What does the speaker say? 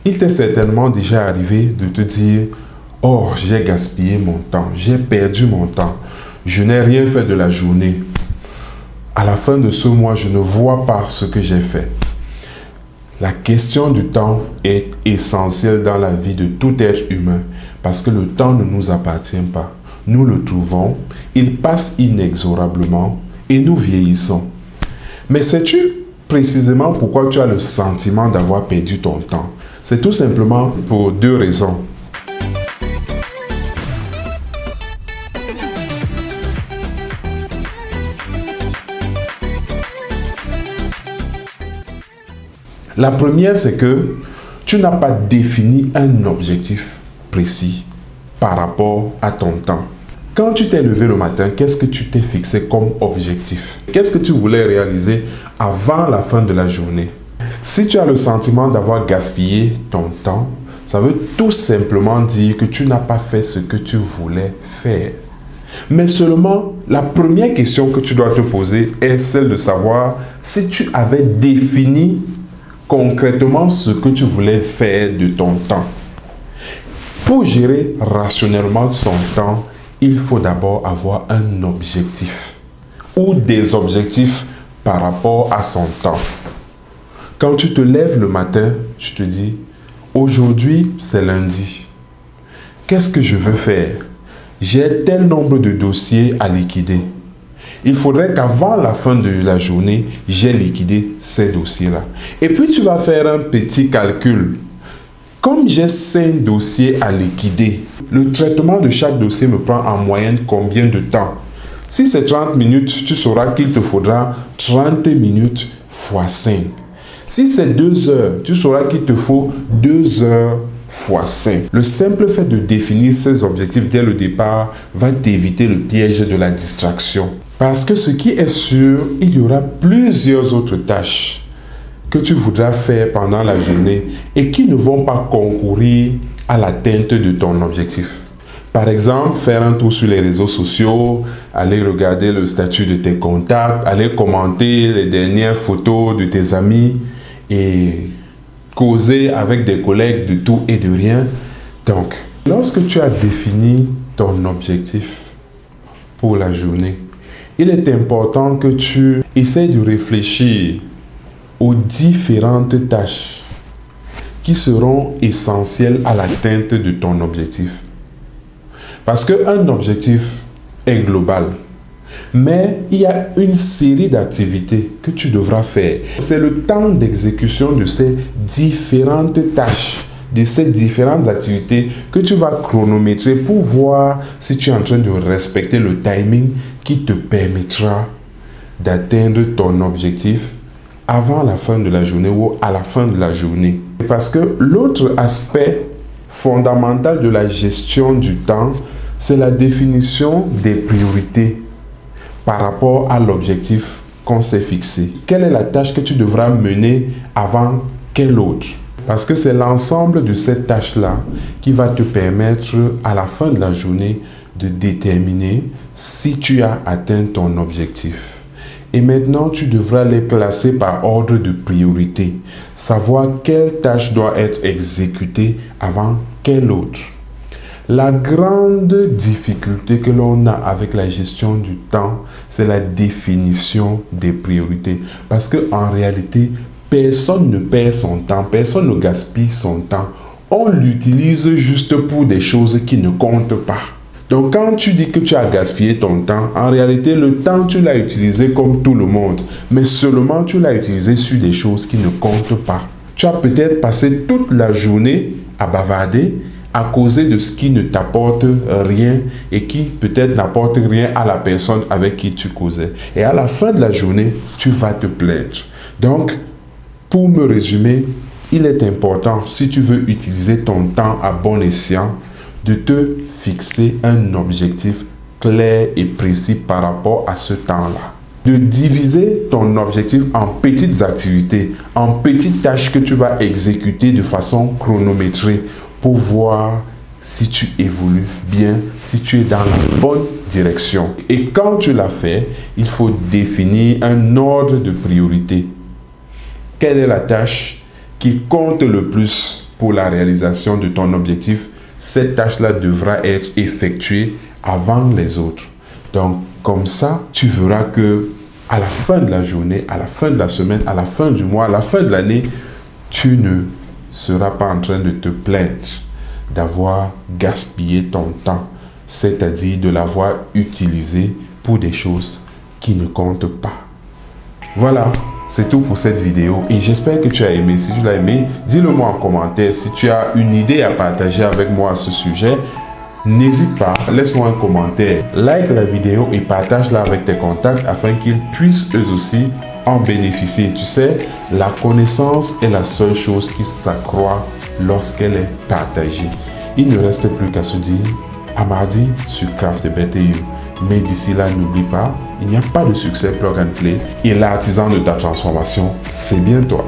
Il t'est certainement déjà arrivé de te dire « Oh, j'ai gaspillé mon temps, j'ai perdu mon temps, je n'ai rien fait de la journée. À la fin de ce mois, je ne vois pas ce que j'ai fait. » La question du temps est essentielle dans la vie de tout être humain parce que le temps ne nous appartient pas. Nous le trouvons, il passe inexorablement et nous vieillissons. Mais sais-tu précisément pourquoi tu as le sentiment d'avoir perdu ton temps? C'est tout simplement pour deux raisons. La première, c'est que tu n'as pas défini un objectif précis par rapport à ton temps. Quand tu t'es levé le matin, qu'est-ce que tu t'es fixé comme objectif? Qu'est-ce que tu voulais réaliser avant la fin de la journée? Si tu as le sentiment d'avoir gaspillé ton temps, ça veut tout simplement dire que tu n'as pas fait ce que tu voulais faire. Mais seulement, la première question que tu dois te poser est celle de savoir si tu avais défini concrètement ce que tu voulais faire de ton temps. Pour gérer rationnellement son temps, il faut d'abord avoir un objectif ou des objectifs par rapport à son temps. Quand tu te lèves le matin, tu te dis, aujourd'hui c'est lundi. Qu'est-ce que je veux faire? J'ai tel nombre de dossiers à liquider. Il faudrait qu'avant la fin de la journée, j'ai liquidé ces dossiers-là. Et puis tu vas faire un petit calcul. Comme j'ai 5 dossiers à liquider, le traitement de chaque dossier me prend en moyenne combien de temps? Si c'est 30 minutes, tu sauras qu'il te faudra 30 minutes fois 5. Si c'est 2 heures, tu sauras qu'il te faut 2 heures fois 5. Le simple fait de définir ces objectifs dès le départ va t'éviter le piège de la distraction. Parce que ce qui est sûr, il y aura plusieurs autres tâches que tu voudras faire pendant la journée et qui ne vont pas concourir à l'atteinte de ton objectif. Par exemple, faire un tour sur les réseaux sociaux, aller regarder le statut de tes contacts, aller commenter les dernières photos de tes amis et causer avec des collègues de tout et de rien. Donc, lorsque tu as défini ton objectif pour la journée, il est important que tu essaies de réfléchir aux différentes tâches qui seront essentielles à l'atteinte de ton objectif. Parce qu'un objectif est global, mais il y a une série d'activités que tu devras faire. C'est le temps d'exécution de ces différentes tâches, de ces différentes activités que tu vas chronométrer pour voir si tu es en train de respecter le timing qui te permettra d'atteindre ton objectif avant la fin de la journée ou à la fin de la journée. Parce que l'autre aspect fondamental de la gestion du temps, c'est la définition des priorités par rapport à l'objectif qu'on s'est fixé. Quelle est la tâche que tu devras mener avant quelle autre? Parce que c'est l'ensemble de ces tâches-là qui va te permettre à la fin de la journée de déterminer si tu as atteint ton objectif. Et maintenant, tu devras les classer par ordre de priorité. Savoir quelle tâche doit être exécutée avant quelle autre. La grande difficulté que l'on a avec la gestion du temps, c'est la définition des priorités. Parce qu'en réalité, personne ne perd son temps, personne ne gaspille son temps. On l'utilise juste pour des choses qui ne comptent pas. Donc quand tu dis que tu as gaspillé ton temps, en réalité le temps tu l'as utilisé comme tout le monde, mais seulement tu l'as utilisé sur des choses qui ne comptent pas. Tu as peut-être passé toute la journée à bavarder, à causer de ce qui ne t'apporte rien et qui peut-être n'apporte rien à la personne avec qui tu causais. Et à la fin de la journée, tu vas te plaindre. Donc, pour me résumer, il est important, si tu veux utiliser ton temps à bon escient, de te fixer un objectif clair et précis par rapport à ce temps-là. De diviser ton objectif en petites activités, en petites tâches que tu vas exécuter de façon chronométrée pour voir si tu évolues bien, si tu es dans la bonne direction. Et quand tu l'as fait, il faut définir un ordre de priorité. Quelle est la tâche qui compte le plus pour la réalisation de ton objectif, cette tâche-là devra être effectuée avant les autres. Donc, comme ça, tu verras que à la fin de la journée, à la fin de la semaine, à la fin du mois, à la fin de l'année, tu ne seras pas en train de te plaindre d'avoir gaspillé ton temps, c'est-à-dire de l'avoir utilisé pour des choses qui ne comptent pas. Voilà, c'est tout pour cette vidéo et j'espère que tu as aimé. Si tu l'as aimé, dis-le moi en commentaire. Si tu as une idée à partager avec moi à ce sujet, n'hésite pas, laisse-moi un commentaire, like la vidéo et partage-la avec tes contacts afin qu'ils puissent eux aussi en bénéficier. Tu sais, la connaissance est la seule chose qui s'accroît lorsqu'elle est partagée. Il ne reste plus qu'à se dire à mardi sur CraftBTU. Mais d'ici là, n'oublie pas, il n'y a pas de succès plug and play et l'artisan de ta transformation, c'est bien toi.